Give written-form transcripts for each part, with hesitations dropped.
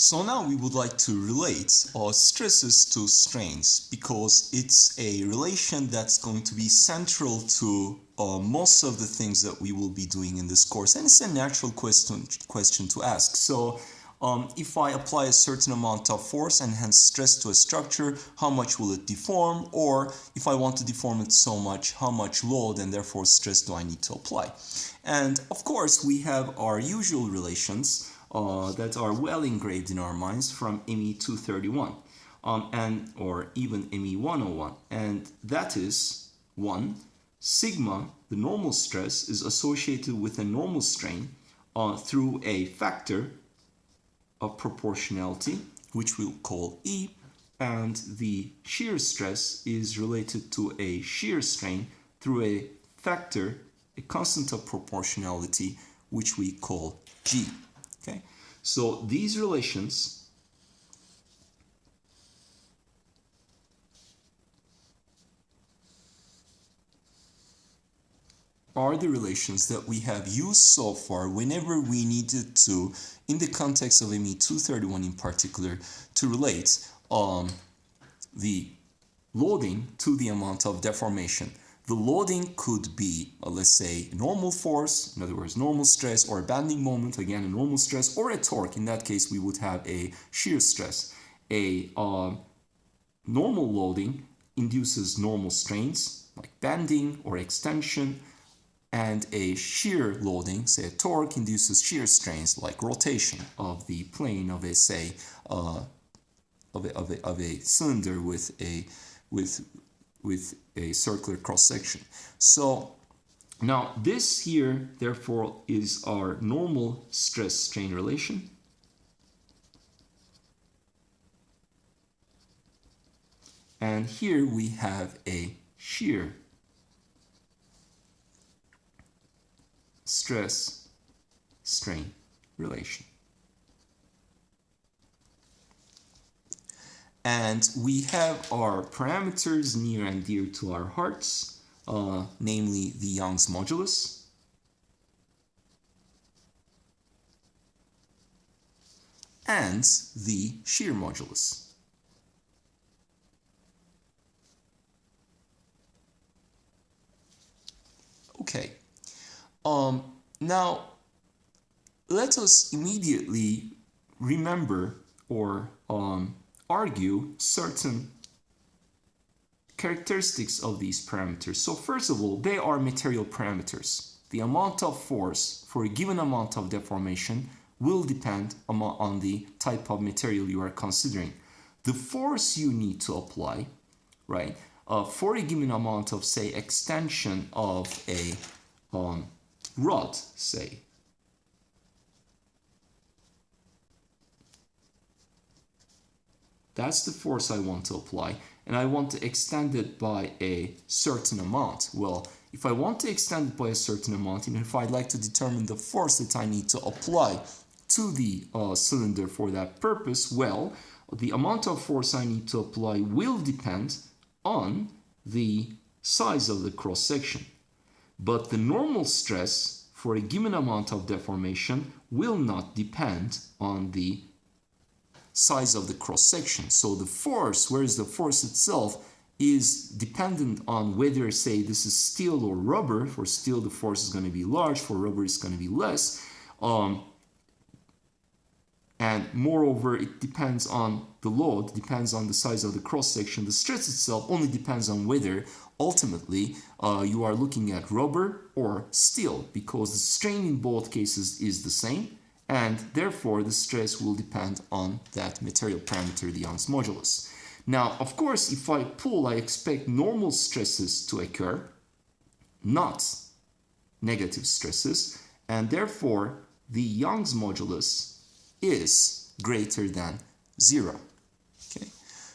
So now we would like to relate stresses to strains because it's a relation that's going to be central to most of the things that we will be doing in this course, and it's a natural question to ask. So if I apply a certain amount of force and hence stress to a structure, how much will it deform? Or if I want to deform it so much, how much load and therefore stress do I need to apply? And of course, we have our usual relations that are well engraved in our minds from ME 231 or even ME 101, and that is 1. Sigma, the normal stress, is associated with a normal strain through a factor of proportionality, which we'll call E, and the shear stress is related to a shear strain through a factor, a constant of proportionality, which we call G. Okay, so these relations are the relations that we have used so far whenever we needed to, in the context of ME 231 in particular, to relate the loading to the amount of deformation. The loading could be, let's say, normal force, in other words, normal stress, or a bending moment, again, a normal stress, or a torque. In that case, we would have a shear stress. A normal loading induces normal strains, like bending or extension, and a shear loading, say a torque, induces shear strains, like rotation of the plane of a, say, of a cylinder with a circular cross-section. So now this here, therefore, is our normal stress-strain relation. And here we have a shear stress-strain relation. And we have our parameters near and dear to our hearts, namely the Young's modulus, and the shear modulus. Okay, now let us immediately remember or argue certain characteristics of these parameters. So first of all, they are material parameters. The amount of force for a given amount of deformation will depend on the type of material you are considering. The force you need to apply, right, for a given amount of, say, extension of a rod, say, that's the force I want to apply, and I want to extend it by a certain amount. Well, if I want to extend it by a certain amount, and if I'd like to determine the force that I need to apply to the cylinder for that purpose, well, the amount of force I need to apply will depend on the size of the cross-section. But the normal stress for a given amount of deformation will not depend on the size of the cross-section. So the force, whereas the force itself is dependent on whether, say, this is steel or rubber. For steel, the force is going to be large. For rubber, it's going to be less. And moreover, it depends on the load, depends on the size of the cross-section. The stress itself only depends on whether, ultimately, you are looking at rubber or steel, because the strain in both cases is the same. And therefore, the stress will depend on that material parameter, the Young's modulus. Now, of course, if I pull, I expect normal stresses to occur, not negative stresses, and therefore, the Young's modulus is greater than 0. Okay,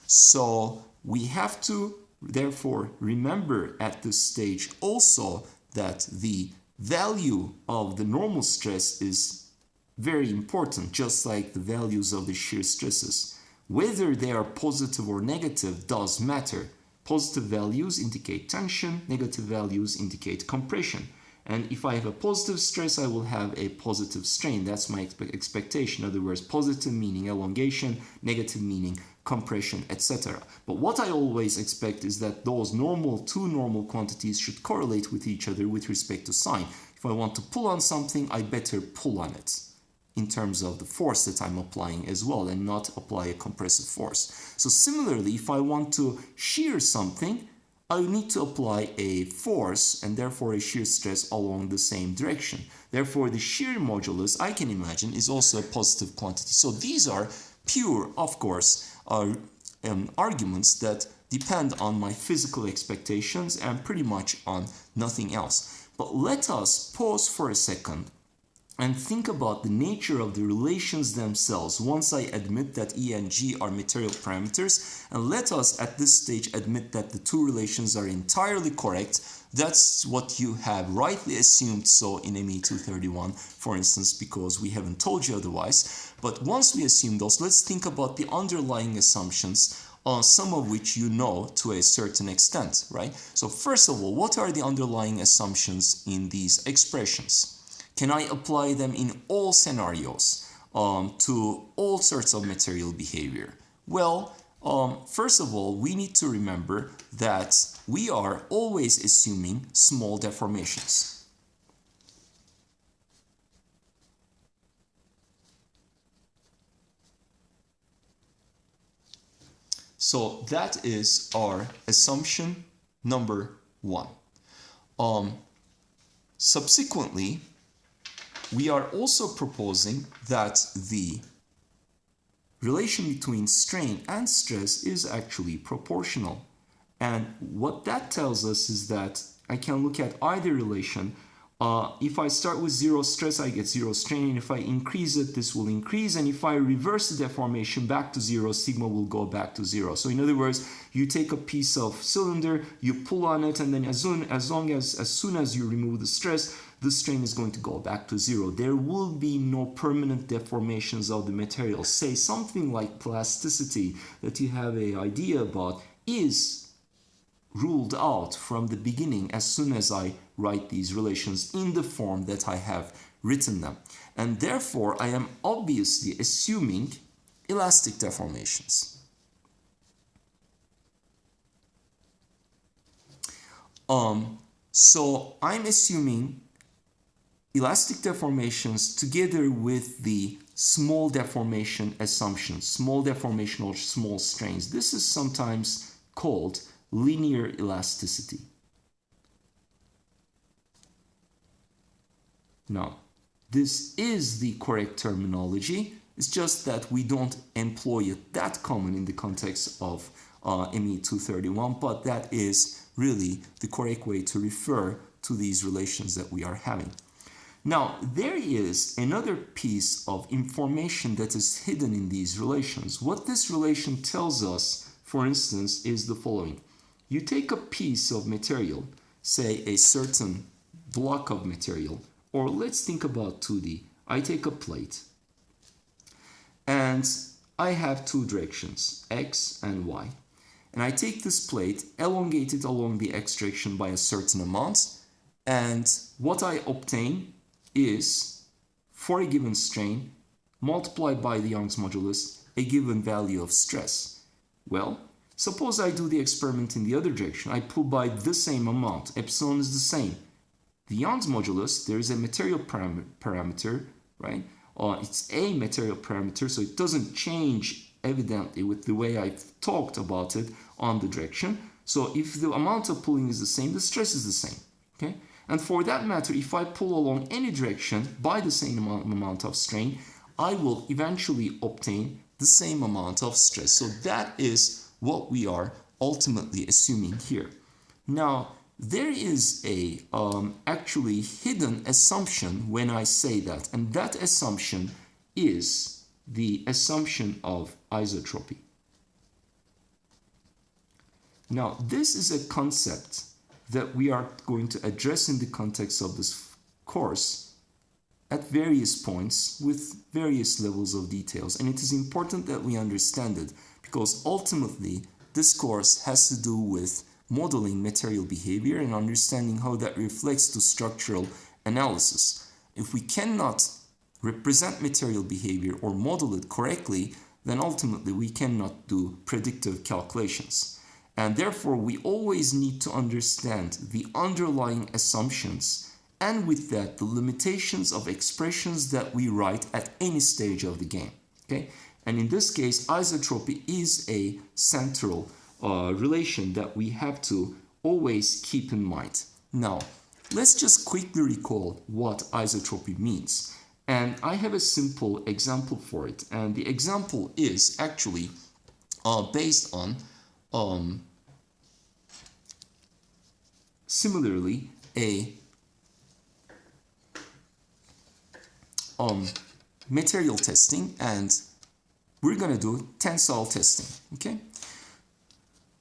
so we have to, therefore, remember at this stage also that the value of the normal stress is very important, just like the values of the shear stresses. Whether they are positive or negative does matter. Positive values indicate tension, negative values indicate compression. And if I have a positive stress, I will have a positive strain. That's my expectation. In other words, positive meaning elongation, negative meaning compression, etc. But what I always expect is that those two normal quantities should correlate with each other with respect to sign. If I want to pull on something, I better pull on it in terms of the force that I'm applying as well, and not apply a compressive force. So similarly, if I want to shear something, I need to apply a force and therefore a shear stress along the same direction. Therefore, the shear modulus, I can imagine, is also a positive quantity. So these are pure, of course, arguments that depend on my physical expectations and pretty much on nothing else. But let us pause for a second and think about the nature of the relations themselves once I admit that E and G are material parameters, and let us at this stage admit that the two relations are entirely correct. That's what you have rightly assumed so in ME 231, for instance, because we haven't told you otherwise. But once we assume those, let's think about the underlying assumptions, some of which you know to a certain extent, right? So first of all, what are the underlying assumptions in these expressions? Can I apply them in all scenarios to all sorts of material behavior? Well, first of all, we need to remember that we are always assuming small deformations. So that is our assumption number 1. Subsequently, we are also proposing that the relation between strain and stress is actually proportional. And what that tells us is that I can look at either relation. If I start with 0 stress, I get 0 strain. And if I increase it, this will increase. And if I reverse the deformation back to 0, sigma will go back to 0. So in other words, you take a piece of cylinder, you pull on it, and then as soon as you remove the stress, the strain is going to go back to 0. There will be no permanent deformations of the material. Say something like plasticity that you have an idea about is ruled out from the beginning as soon as I write these relations in the form that I have written them. And therefore, I am obviously assuming elastic deformations. So I'm assuming elastic deformations together with the small deformation assumptions, small deformation or small strains. This is sometimes called linear elasticity. Now, this is the correct terminology. It's just that we don't employ it that common in the context of ME 231, but that is really the correct way to refer to these relations that we are having. Now, there is another piece of information that is hidden in these relations. What this relation tells us, for instance, is the following. You take a piece of material, say a certain block of material, or let's think about 2D. I take a plate, and I have two directions, x and y. And I take this plate, elongate it along the x direction by a certain amount, and what I obtain is, for a given strain, multiplied by the Young's modulus, a given value of stress. Well, suppose I do the experiment in the other direction. I pull by the same amount. Epsilon is the same. The Young's modulus, there is a material parameter, right? It's a material parameter, so it doesn't change evidently with the way I've talked about it on the direction. So if the amount of pulling is the same, the stress is the same, okay? And for that matter, if I pull along any direction by the same amount of strain, I will eventually obtain the same amount of stress. So that is what we are ultimately assuming here. Now, there is a actually hidden assumption when I say that, and that assumption is the assumption of isotropy. Now, this is a concept that we are going to address in the context of this course at various points with various levels of details. And it is important that we understand it because ultimately this course has to do with modeling material behavior and understanding how that reflects to structural analysis. If we cannot represent material behavior or model it correctly, then ultimately we cannot do predictive calculations. And therefore, we always need to understand the underlying assumptions and with that, the limitations of expressions that we write at any stage of the game. Okay? And in this case, isotropy is a central relation that we have to always keep in mind. Now, let's just quickly recall what isotropy means. And I have a simple example for it. And the example is actually based on similarly a material testing, and we're going to do tensile testing. Okay?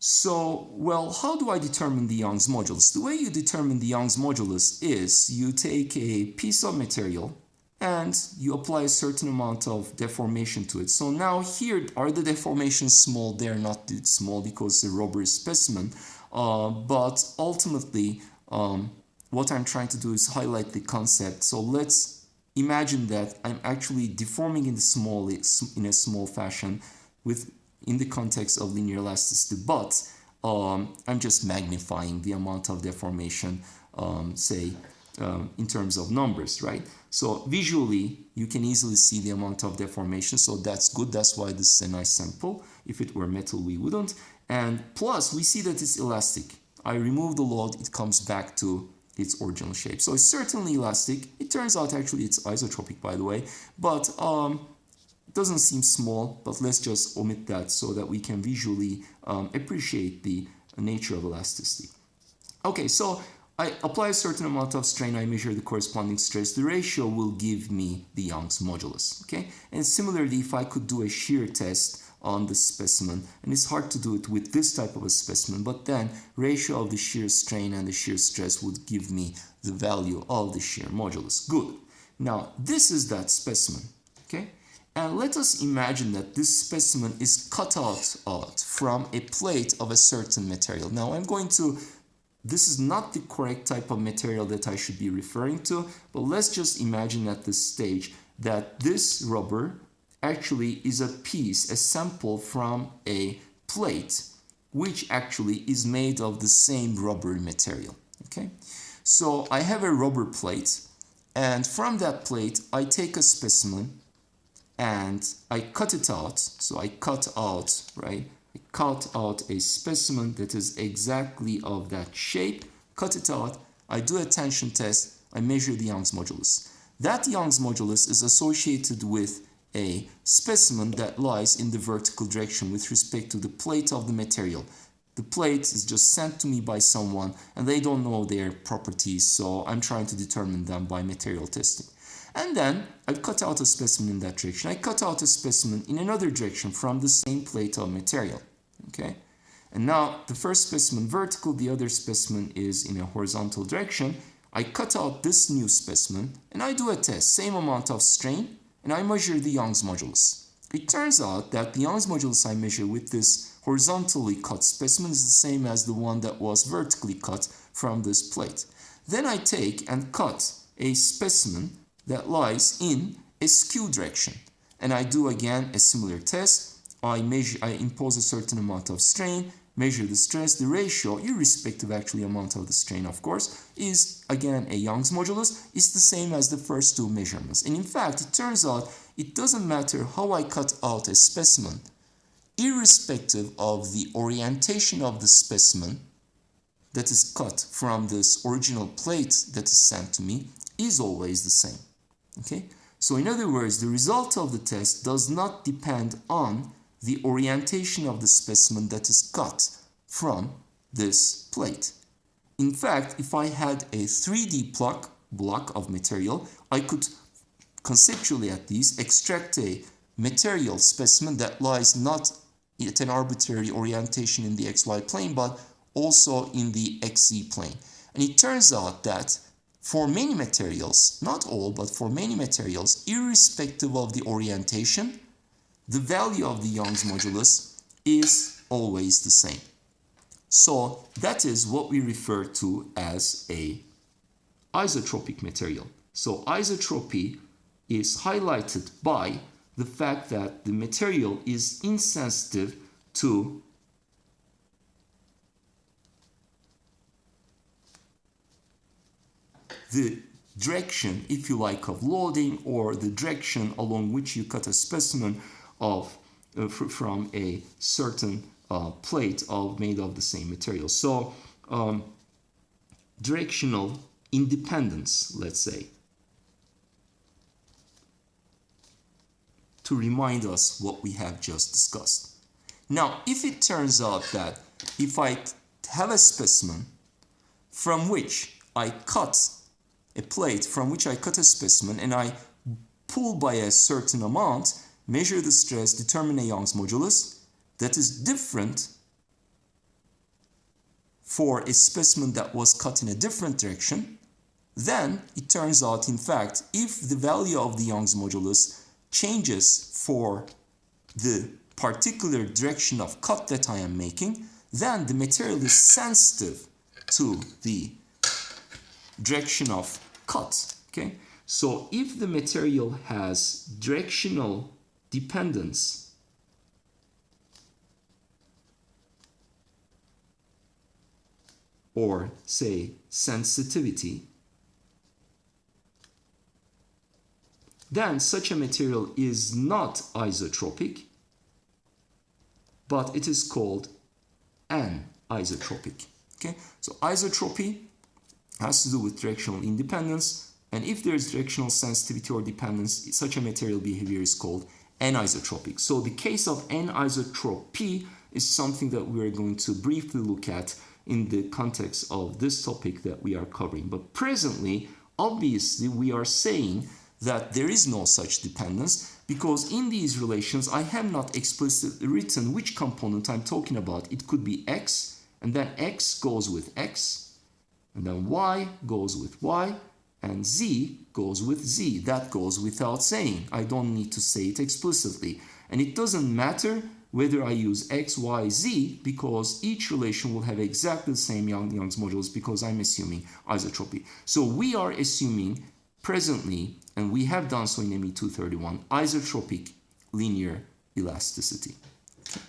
So, well, how do I determine the Young's modulus? The way you determine the Young's modulus is you take a piece of material and you apply a certain amount of deformation to it. So now here, are the deformations small? They're not small because it's a rubber specimen. But ultimately, what I'm trying to do is highlight the concept. So let's imagine that I'm actually deforming in a small fashion in the context of linear elasticity, but I'm just magnifying the amount of deformation, in terms of numbers, right? So visually, you can easily see the amount of deformation, so that's good. That's why this is a nice sample. If it were metal, we wouldn't. And plus, we see that it's elastic. I remove the load, it comes back to its original shape. So it's certainly elastic. It turns out actually it's isotropic, by the way, but it doesn't seem small, but let's just omit that so that we can visually appreciate the nature of elasticity. Okay, so I apply a certain amount of strain, I measure the corresponding stress, the ratio will give me the Young's modulus, okay? And similarly, if I could do a shear test on the specimen, and it's hard to do it with this type of a specimen, but then ratio of the shear strain and the shear stress would give me the value of the shear modulus. Good. Now, this is that specimen, okay? And let us imagine that this specimen is cut out from a plate of a certain material. Now, this is not the correct type of material that I should be referring to, but let's just imagine at this stage that this rubber actually is a sample from a plate, which actually is made of the same rubber material, okay? So I have a rubber plate, and from that plate, I take a specimen, and I cut it out. So I cut out, right? I cut out a specimen that is exactly of that shape, cut it out, I do a tension test, I measure the Young's modulus. That Young's modulus is associated with a specimen that lies in the vertical direction with respect to the plate of the material. The plate is just sent to me by someone and they don't know their properties, so I'm trying to determine them by material testing. And then I cut out a specimen in that direction. I cut out a specimen in another direction from the same plate of material. Okay? And now the first specimen vertical, the other specimen is in a horizontal direction. I cut out this new specimen and I do a test, same amount of strain, and I measure the Young's modulus. It turns out that the Young's modulus I measure with this horizontally cut specimen is the same as the one that was vertically cut from this plate. Then I take and cut a specimen that lies in a skew direction. And I do again a similar test. I impose a certain amount of strain, measure the stress, the ratio, irrespective actually amount of the strain, of course, is again a Young's modulus. It's the same as the first two measurements. And in fact, it turns out it doesn't matter how I cut out a specimen, irrespective of the orientation of the specimen that is cut from this original plate that is sent to me is always the same. Okay? So in other words, the result of the test does not depend on the orientation of the specimen that is cut from this plate. In fact, if I had a 3D block of material, I could conceptually at least extract a material specimen that lies not at an arbitrary orientation in the XY plane, but also in the XZ plane. And it turns out that for many materials, not all, but for many materials, irrespective of the orientation, the value of the Young's modulus is always the same. So that is what we refer to as a isotropic material. So isotropy is highlighted by the fact that the material is insensitive to the direction, if you like, of loading, or the direction along which you cut a specimen of from a certain plate made of the same material. So directional independence, let's say, to remind us what we have just discussed. Now, if it turns out that if I have a specimen from which I cut a plate, from which I cut a specimen, and I pull by a certain amount, measure the stress, determine a Young's modulus that is different for a specimen that was cut in a different direction, then it turns out, in fact, if the value of the Young's modulus changes for the particular direction of cut that I am making, then the material is sensitive to the direction of cut. Okay? So if the material has directional dependence or say sensitivity, then such a material is not isotropic, but it is called anisotropic. Okay? So isotropy has to do with directional independence, and if there is directional sensitivity or dependence, such a material behavior is called anisotropic. So the case of anisotropy is something that we are going to briefly look at in the context of this topic that we are covering. But presently, obviously, we are saying that there is no such dependence, because in these relations I have not explicitly written which component I'm talking about. It could be x, and then x goes with x, and then y goes with y, and z goes with z. That goes without saying. I don't need to say it explicitly. And it doesn't matter whether I use x, y, z, because each relation will have exactly the same Young's modulus, because I'm assuming isotropy. So we are assuming presently, and we have done so in ME 231, isotropic linear elasticity. Okay.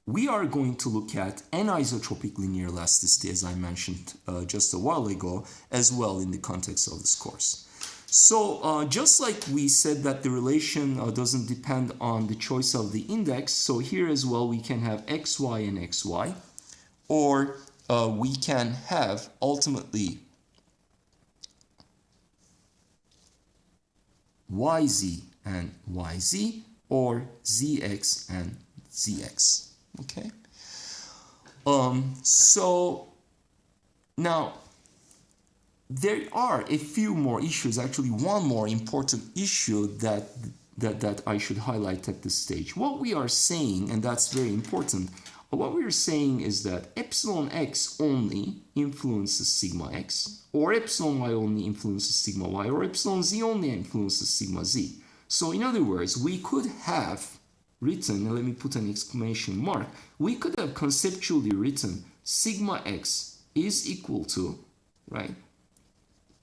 We are going to look at anisotropic linear elasticity, as I mentioned just a while ago, as well in the context of this course. So just like we said that the relation doesn't depend on the choice of the index, so here as well we can have xy and xy, or we can have ultimately yz and yz, or zx and zx. Okay. So now there are a few more issues, actually one more important issue that I should highlight at this stage. What we are saying, and that's very important, what we are saying is that epsilon x only influences sigma x, or epsilon y only influences sigma y, or epsilon z only influences sigma z. So in other words, we could have written, and let me put an exclamation mark, we could have conceptually written sigma x is equal to, right,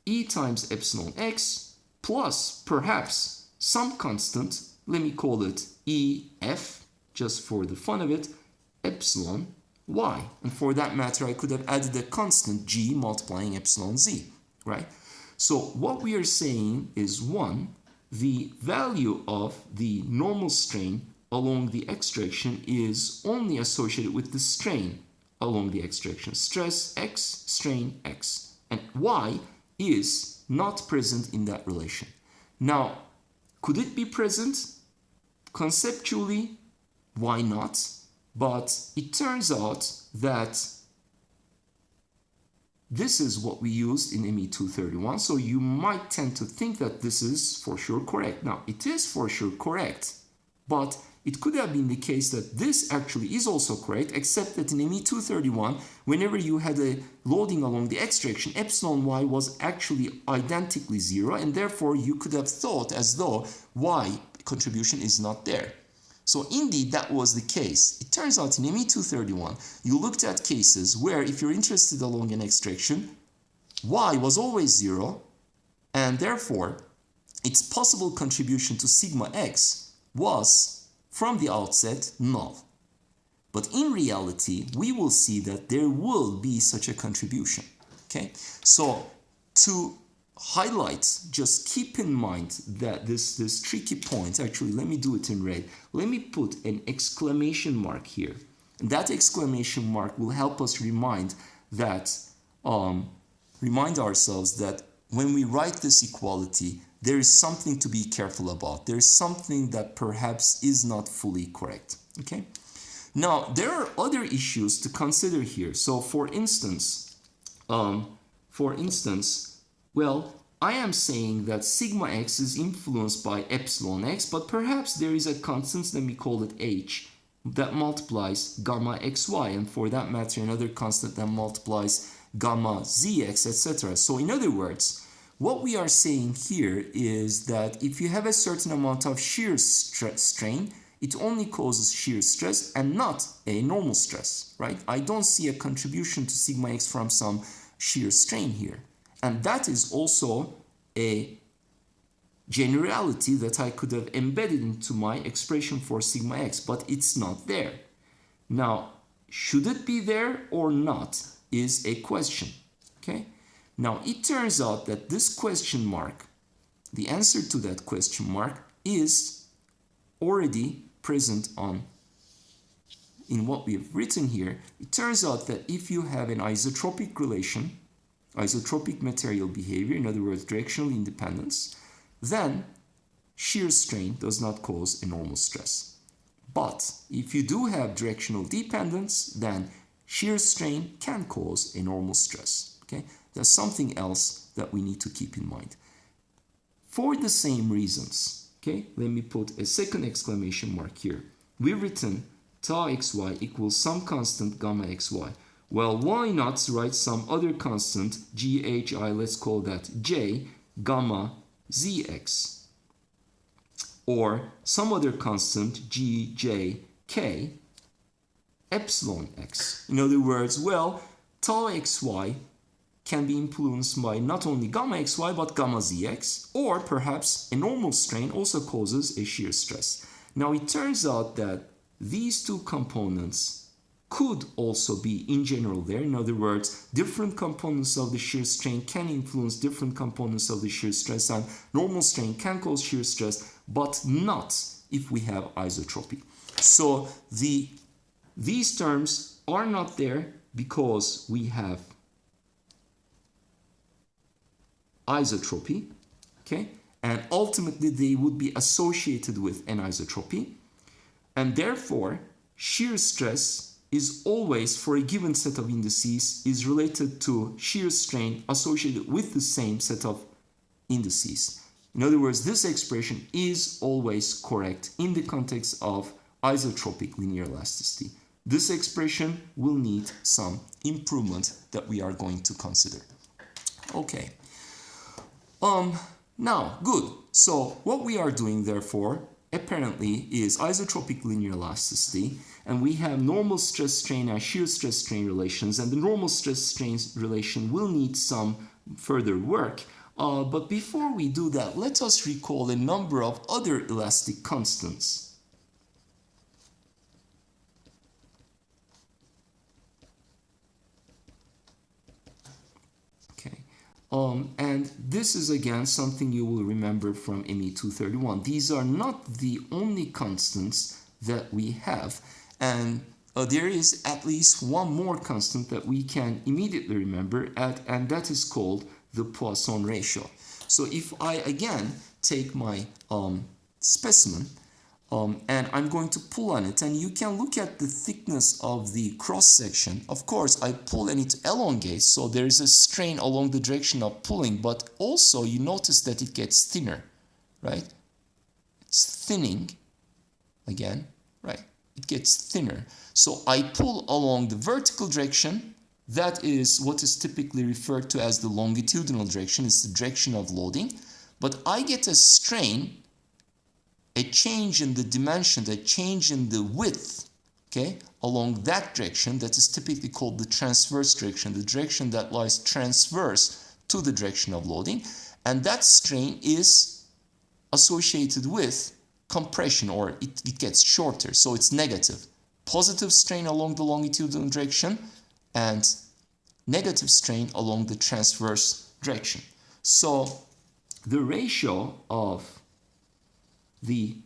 E times epsilon x plus perhaps some constant, let me call it EF, just for the fun of it, epsilon y. And for that matter, I could have added a constant g multiplying epsilon z, right? So what we are saying is, one, the value of the normal strain along the x direction is only associated with the strain along the x direction. Stress x, strain x. And y is not present in that relation. Now, could it be present? Conceptually, why not? But it turns out that this is what we used in ME 231, so you might tend to think that this is for sure correct. Now, it is for sure correct, but it could have been the case that this actually is also correct, except that in ME231, whenever you had a loading along the x direction, epsilon y was actually identically 0, and therefore you could have thought as though y contribution is not there. So indeed, that was the case. It turns out in ME231, you looked at cases where if you're interested along an x direction, y was always 0, and therefore its possible contribution to sigma x was, from the outset, null. But in reality, we will see that there will be such a contribution. Okay? So to highlight, just keep in mind that this tricky point, actually, let me do it in red. Let me put an exclamation mark here. And that exclamation mark will help us remind ourselves that when we write this equality, there is something to be careful about. There is something that perhaps is not fully correct. Okay? Now, there are other issues to consider here. So, for instance, well, I am saying that sigma x is influenced by epsilon x, but perhaps there is a constant, let me call it h, that multiplies gamma xy, and for that matter, another constant that multiplies gamma zx, etc. So, in other words, what we are saying here is that if you have a certain amount of shear strain, it only causes shear stress and not a normal stress, right? I don't see a contribution to sigma x from some shear strain here. And that is also a generality that I could have embedded into my expression for sigma x, but it's not there. Now, should it be there or not is a question, okay? Now, it turns out that this question mark, the answer to that question mark is already present in what we have written here. It turns out that if you have an isotropic relation, isotropic material behavior, in other words, directional independence, then shear strain does not cause a normal stress. But if you do have directional dependence, then shear strain can cause a normal stress. Okay? There's something else that we need to keep in mind. For the same reasons, okay, let me put a second exclamation mark here. We've written tau xy equals some constant gamma xy. Well, why not write some other constant, ghi, let's call that j, gamma zx, or some other constant, g, j, k, epsilon x. In other words, well, tau xy can be influenced by not only gamma xy but gamma zx, or perhaps a normal strain also causes a shear stress. Now, it turns out that these two components could also be in general there. In other words, different components of the shear strain can influence different components of the shear stress, and normal strain can cause shear stress, but not if we have isotropy. So these terms are not there because we have isotropy, okay? And ultimately they would be associated with anisotropy, and therefore shear stress is always, for a given set of indices, is related to shear strain associated with the same set of indices. In other words, this expression is always correct in the context of isotropic linear elasticity. This expression will need some improvement that we are going to consider. Okay. Now, good. So what we are doing, therefore, apparently is isotropic linear elasticity, and we have normal stress strain and shear stress strain relations, and the normal stress strain relation will need some further work. But before we do that, let us recall a number of other elastic constants. And this is again something you will remember from ME231. These are not the only constants that we have, and there is at least one more constant that we can immediately remember, and that is called the Poisson ratio. So if I again take my specimen, and I'm going to pull on it, and you can look at the thickness of the cross section. Of course, I pull and it elongates, so there is a strain along the direction of pulling, but also you notice that it gets thinner, right? It's thinning again, right? It gets thinner. So I pull along the vertical direction. That is what is typically referred to as the longitudinal direction. It's the direction of loading. But I get a strain, a change in the dimension, a change in the width, okay, along that direction. That is typically called the transverse direction, the direction that lies transverse to the direction of loading. And that strain is associated with compression, or it gets shorter, so it's negative. Positive strain along the longitudinal direction and negative strain along the transverse direction. So the ratio of the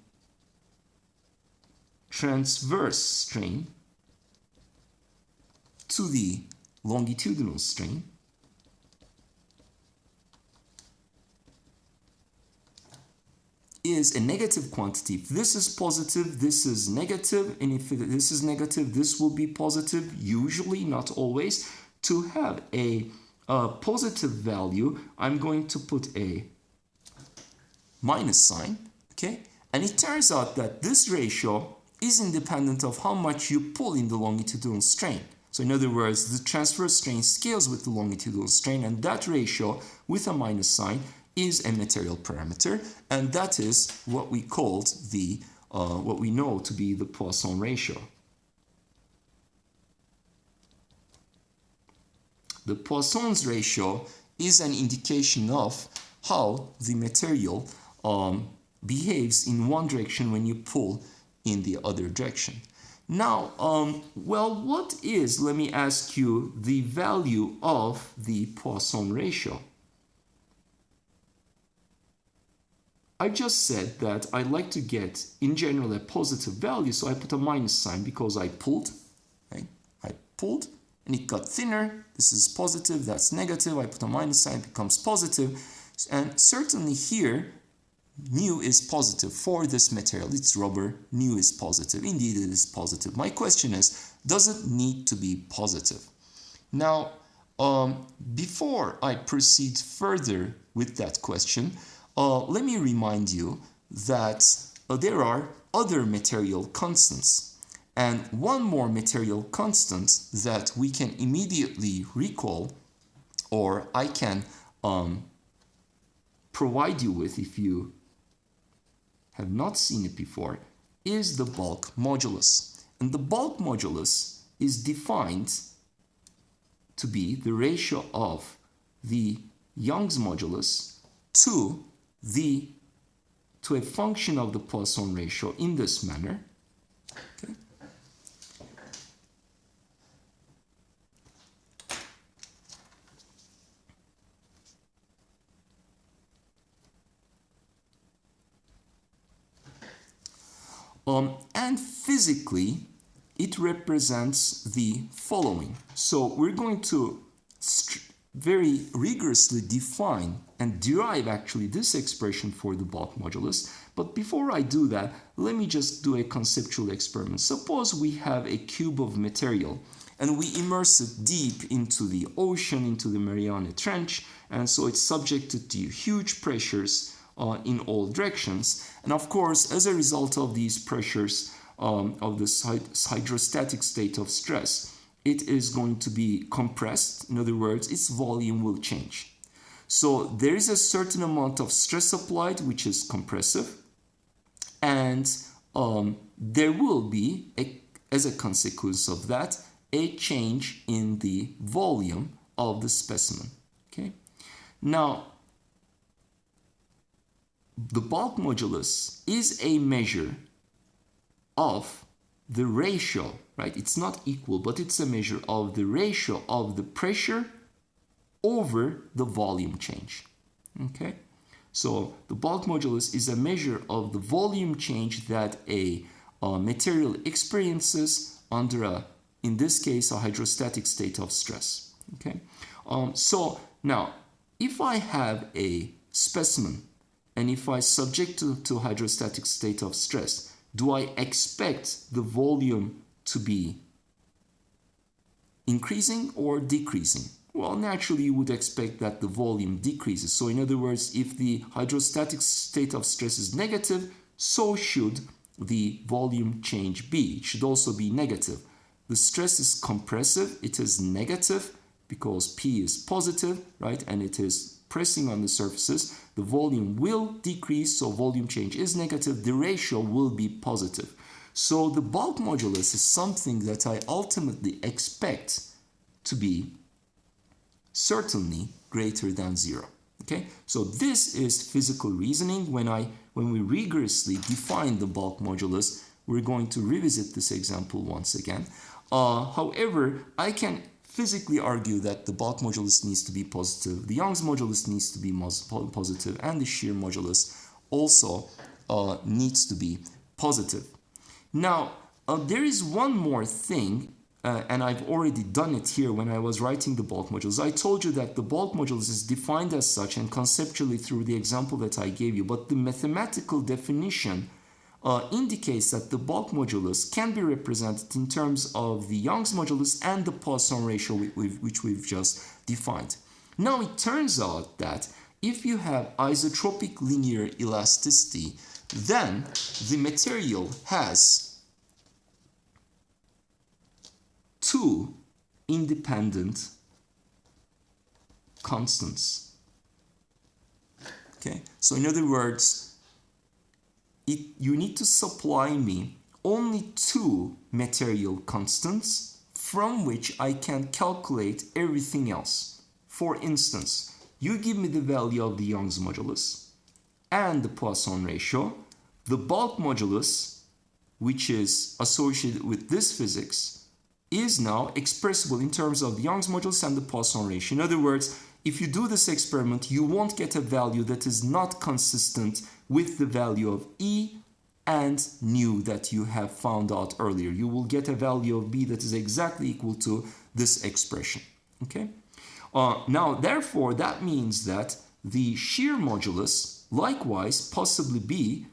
transverse strain to the longitudinal strain is a negative quantity. If this is positive, this is negative, and if this is negative, this will be positive, usually, not always. To have a positive value, I'm going to put a minus sign, okay? And it turns out that this ratio is independent of how much you pull in the longitudinal strain. So in other words, the transverse strain scales with the longitudinal strain, and that ratio with a minus sign is a material parameter, and that is what we called the what we know to be the Poisson ratio. The Poisson's ratio is an indication of how the material behaves in one direction when you pull in the other direction. Now, well, what is, let me ask you, the value of the Poisson ratio? I just said that I like to get, in general, a positive value, so I put a minus sign because I pulled, right? I pulled, and it got thinner. This is positive, that's negative. I put a minus sign, it becomes positive. And certainly here, mu is positive for this material. It's rubber, mu is positive. Indeed, it is positive. My question is, does it need to be positive? Now, before I proceed further with that question, let me remind you that there are other material constants. And one more material constant that we can immediately recall, or I can provide you with if you have not seen it before, is the bulk modulus. And the bulk modulus is defined to be the ratio of the Young's modulus to a function of the Poisson ratio in this manner. Okay. And physically, it represents the following. So we're going to very rigorously define and derive actually this expression for the bulk modulus. But before I do that, let me just do a conceptual experiment. Suppose we have a cube of material and we immerse it deep into the ocean, into the Mariana Trench, and so it's subjected to huge pressures in all directions. And of course, as a result of these pressures of this hydrostatic state of stress, it is going to be compressed. In other words, its volume will change. So there is a certain amount of stress applied, which is compressive, and there will be, as a consequence of that, a change in the volume of the specimen. Okay. Now, the bulk modulus is a measure of the ratio, right? It's not equal, but it's a measure of the ratio of the pressure over the volume change. Okay? So the bulk modulus is a measure of the volume change that a material experiences under in this case, a hydrostatic state of stress. Okay? So now, if I have a specimen and if I subject to hydrostatic state of stress, do I expect the volume to be increasing or decreasing? Well, naturally, you would expect that the volume decreases. So in other words, if the hydrostatic state of stress is negative, so should the volume change be? It should also be negative. The stress is compressive, it is negative because P is positive, right? And it is pressing on the surfaces. The volume will decrease, so volume change is negative. The ratio will be positive. So the bulk modulus is something that I ultimately expect to be certainly greater than 0. Okay, so this is physical reasoning. When we rigorously define the bulk modulus, we're going to revisit this example once again. However, I can physically argue that the bulk modulus needs to be positive, the Young's modulus needs to be positive, and the shear modulus also needs to be positive. Now, there is one more thing, and I've already done it here when I was writing the bulk modulus. I told you that the bulk modulus is defined as such and conceptually through the example that I gave you, but the mathematical definition indicates that the bulk modulus can be represented in terms of the Young's modulus and the Poisson ratio which we've just defined. Now it turns out that if you have isotropic linear elasticity, then the material has two independent constants. Okay, so in other words, you need to supply me only two material constants from which I can calculate everything else. For instance, you give me the value of the Young's modulus and the Poisson ratio. The bulk modulus, which is associated with this physics, is now expressible in terms of the Young's modulus and the Poisson ratio. In other words, if you do this experiment, you won't get a value that is not consistent with the value of E and nu that you have found out earlier. You will get a value of B that is exactly equal to this expression. Okay? Now, therefore, that means that the shear modulus likewise possibly be,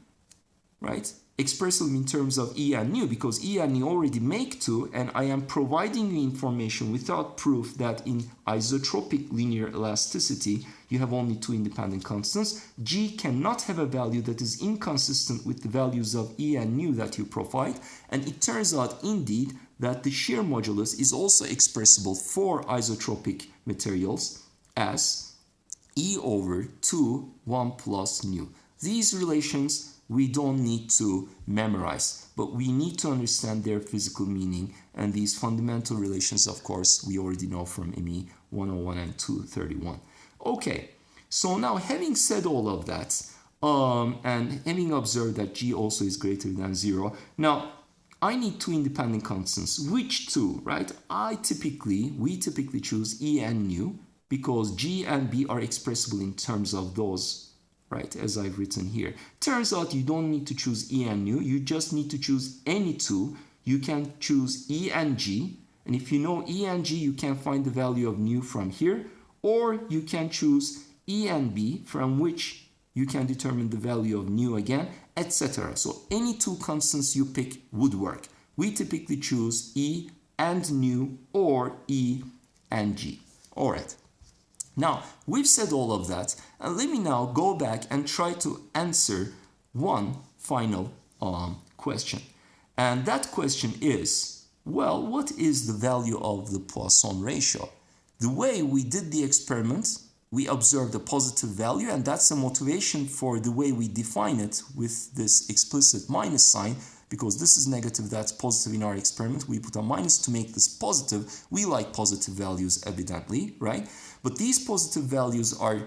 right, expressible in terms of E and nu, because E and nu already make 2, and I am providing you information without proof that in isotropic linear elasticity you have only 2 independent constants. G cannot have a value that is inconsistent with the values of E and nu that you provide, and it turns out indeed that the shear modulus is also expressible for isotropic materials as E over 2 1 plus nu. These relations we don't need to memorize, but we need to understand their physical meaning, and these fundamental relations, of course, we already know from ME 101 and 231. Okay, so now having said all of that, and having observed that G also is greater than 0, now I need 2 independent constants. Which 2, right? We typically choose E and nu, because G and B are expressible in terms of those, right, as I've written here. Turns out you don't need to choose E and nu, you just need to choose any 2. You can choose E and G, and if you know E and G, you can find the value of nu from here, or you can choose E and B, from which you can determine the value of nu again, etc. So any 2 constants you pick would work. We typically choose E and nu or E and G. All right. Now, we've said all of that, and let me now go back and try to answer one final question. And that question is, well, what is the value of the Poisson ratio? The way we did the experiment, we observed a positive value, and that's the motivation for the way we define it with this explicit minus sign, because this is negative, that's positive in our experiment. We put a minus to make this positive. We like positive values, evidently, right? But these positive values are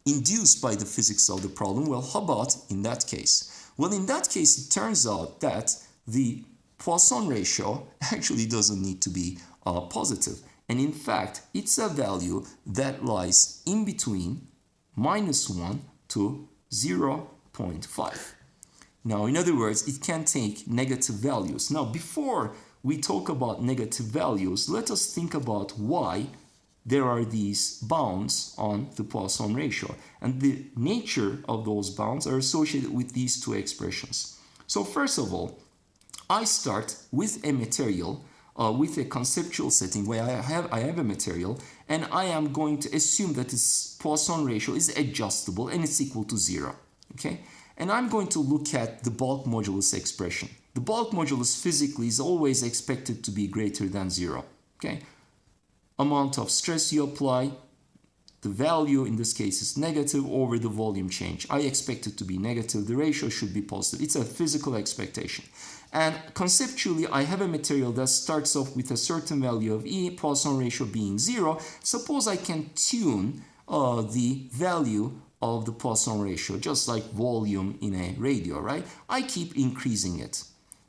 induced by the physics of the problem. Well, how about in that case? Well, in that case, it turns out that the Poisson ratio actually doesn't need to be positive. And in fact, it's a value that lies in between -1 to 0.5. Now, in other words, it can take negative values. Now, before we talk about negative values, let us think about why there are these bounds on the Poisson ratio. And the nature of those bounds are associated with these 2 expressions. So first of all, I start with a material, with a conceptual setting where I have a material, and I am going to assume that its Poisson ratio is adjustable and it's equal to 0. Okay? and I'm going to look at the bulk modulus expression. The bulk modulus physically is always expected to be greater than 0. Okay? Amount of stress you apply, the value in this case is negative over the volume change. I expect it to be negative. The ratio should be positive. It's a physical expectation. And conceptually, I have a material that starts off with a certain value of E, Poisson ratio being 0. Suppose I can tune the value of the Poisson ratio, just like volume in a radio, right? I keep increasing it.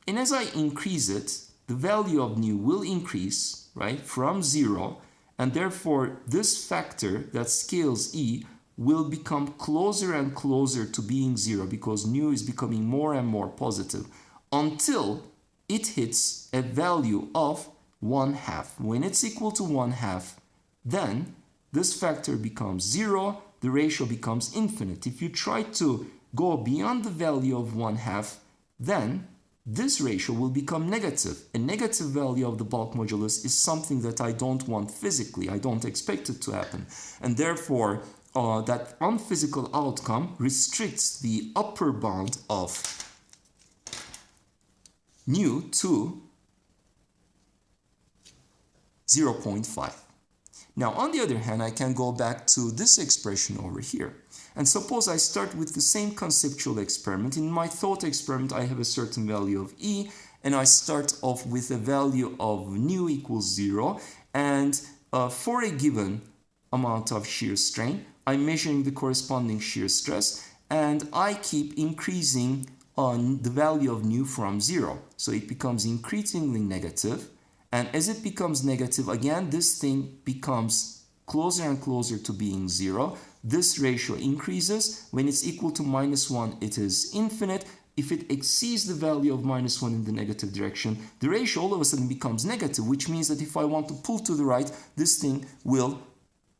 And as I increase it, the value of nu will increase, right, from 0. And therefore, this factor that scales E will become closer and closer to being 0 because nu is becoming more and more positive until it hits a value of 1/2. When it's equal to 1/2, then this factor becomes 0, the ratio becomes infinite. If you try to go beyond the value of 1/2, then this ratio will become negative. A negative value of the bulk modulus is something that I don't want physically. I don't expect it to happen. And therefore, that unphysical outcome restricts the upper bound of nu to 0.5. Now, on the other hand, I can go back to this expression over here. And suppose I start with the same conceptual experiment. In my thought experiment, I have a certain value of E, and I start off with a value of nu equals 0. And for a given amount of shear strain, I'm measuring the corresponding shear stress, and I keep increasing on the value of nu from 0. So it becomes increasingly negative. And as it becomes negative, again, this thing becomes closer and closer to being 0. This ratio increases. When it's equal to -1, it is infinite. If it exceeds the value of -1 in the negative direction, the ratio all of a sudden becomes negative, which means that if I want to pull to the right, this thing will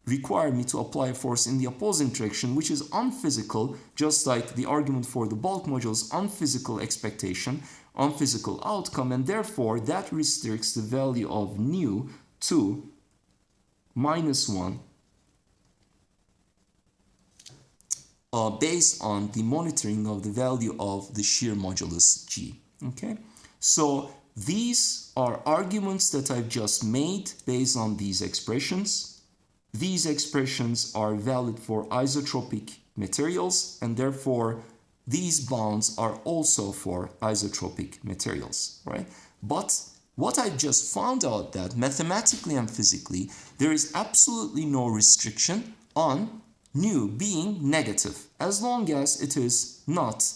require me to apply a force in the opposing direction, which is unphysical, just like the argument for the bulk modulus, unphysical expectation, unphysical outcome, and therefore that restricts the value of nu to -1 based on the monitoring of the value of the shear modulus G. Okay, so these are arguments that I've just made based on these expressions. These expressions are valid for isotropic materials, and therefore these bounds are also for isotropic materials, right? But what I just found out that mathematically and physically, there is absolutely no restriction on nu being negative, as long as it is not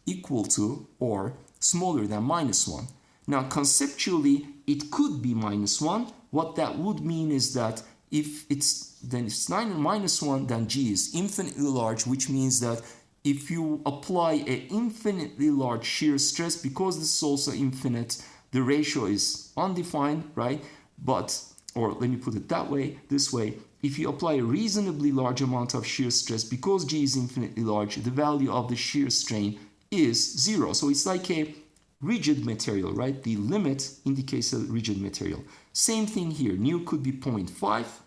equal to or smaller than -1. Now, conceptually, it could be -1. What that would mean is that if it's -1, then G is infinitely large, which means that if you apply an infinitely large shear stress, because this is also infinite, the ratio is undefined, right? But, or let me put it that way, this way, if you apply a reasonably large amount of shear stress, because G is infinitely large, the value of the shear strain is 0. So it's like a rigid material, right? The limit indicates a rigid material. Same thing here, nu could be 0.5.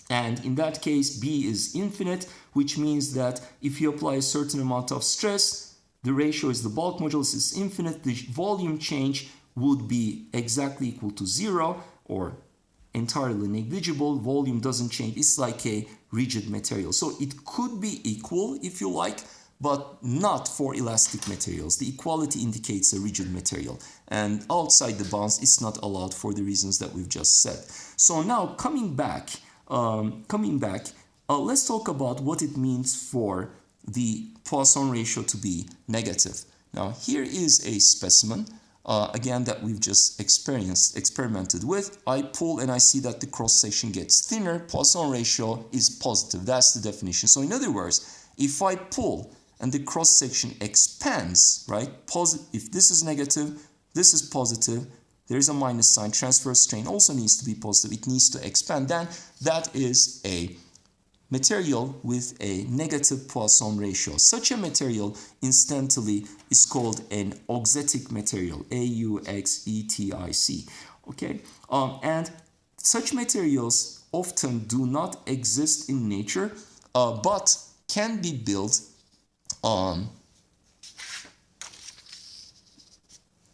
And in that case, B is infinite, which means that if you apply a certain amount of stress, the ratio is the bulk modulus is infinite, the volume change would be exactly equal to 0 or entirely negligible. Volume doesn't change. It's like a rigid material. So it could be equal if you like, but not for elastic materials. The equality indicates a rigid material. And outside the bounds, it's not allowed for the reasons that we've just said. So now coming back, let's talk about what it means for the Poisson ratio to be negative. Now, here is a specimen, again, that we've just experimented with. I pull and I see that the cross-section gets thinner. Poisson ratio is positive. That's the definition. So in other words, if I pull and the cross-section expands, right? If this is negative, this is positive, there's a minus sign. Transverse strain also needs to be positive. It needs to expand. Then that is a material with a negative Poisson ratio. Such a material, incidentally, is called an auxetic material. AUXETIC. Okay, and such materials often do not exist in nature, but can be built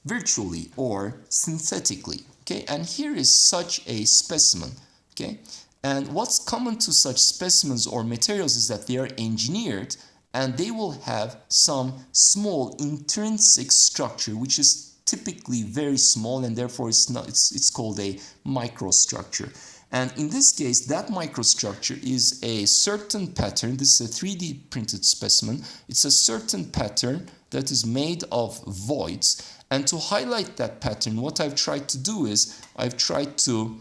virtually or synthetically. Okay, and here is such a specimen. Okay, and what's common to such specimens or materials is that they are engineered and they will have some small intrinsic structure which is typically very small, and therefore it's called a microstructure. And in this case, that microstructure is a certain pattern. This is a 3D printed specimen. It's a certain pattern that is made of voids. And to highlight that pattern, what I've tried to do is I've tried to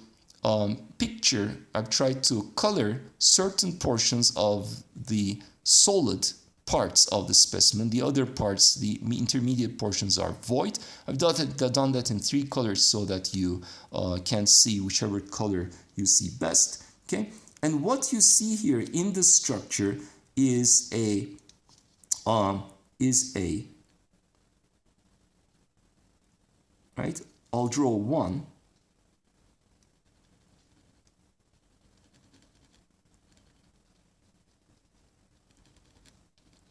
color certain portions of the solid parts of the specimen. The other parts, the intermediate portions, are void. I've done that in 3 colors so that you can see whichever color you see best. Okay, and what you see here in the structure is a right. I'll draw one.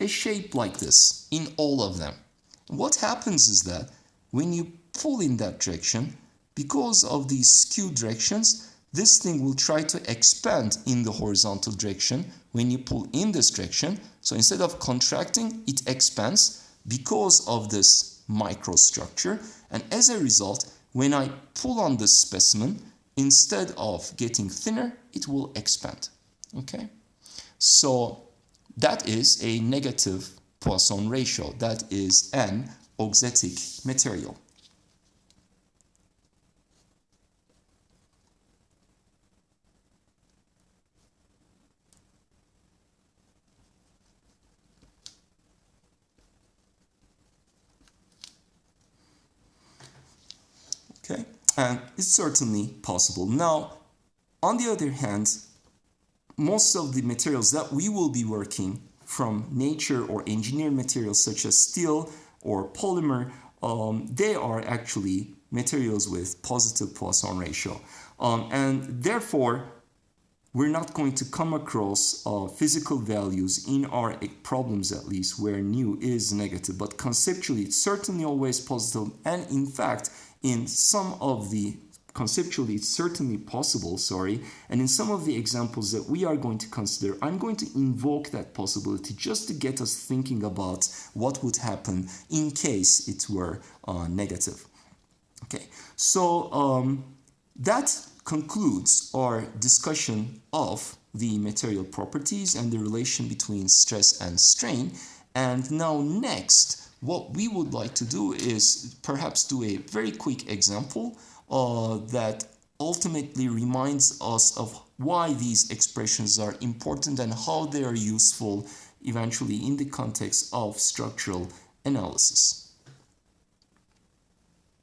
A shape like this in all of them. What happens is that when you pull in that direction, because of these skew directions, this thing will try to expand in the horizontal direction when you pull in this direction. So instead of contracting, it expands because of this microstructure. And as a result, when I pull on this specimen, instead of getting thinner, it will expand. Okay? So that is a negative Poisson ratio. That is an auxetic material. Okay, and it's certainly possible. Now, on the other hand, most of the materials that we will be working from nature or engineered materials such as steel or polymer, they are actually materials with positive Poisson ratio. And therefore, we're not going to come across physical values in our problems, at least, where nu is negative. But conceptually, it's certainly always positive. And in fact, in some of the conceptually, it's certainly possible, and in some of the examples that we are going to consider, I'm going to invoke that possibility just to get us thinking about what would happen in case it were negative. Okay, so that concludes our discussion of the material properties and the relation between stress and strain. And now next, what we would like to do is perhaps do a very quick example that ultimately reminds us of why these expressions are important and how they are useful eventually in the context of structural analysis.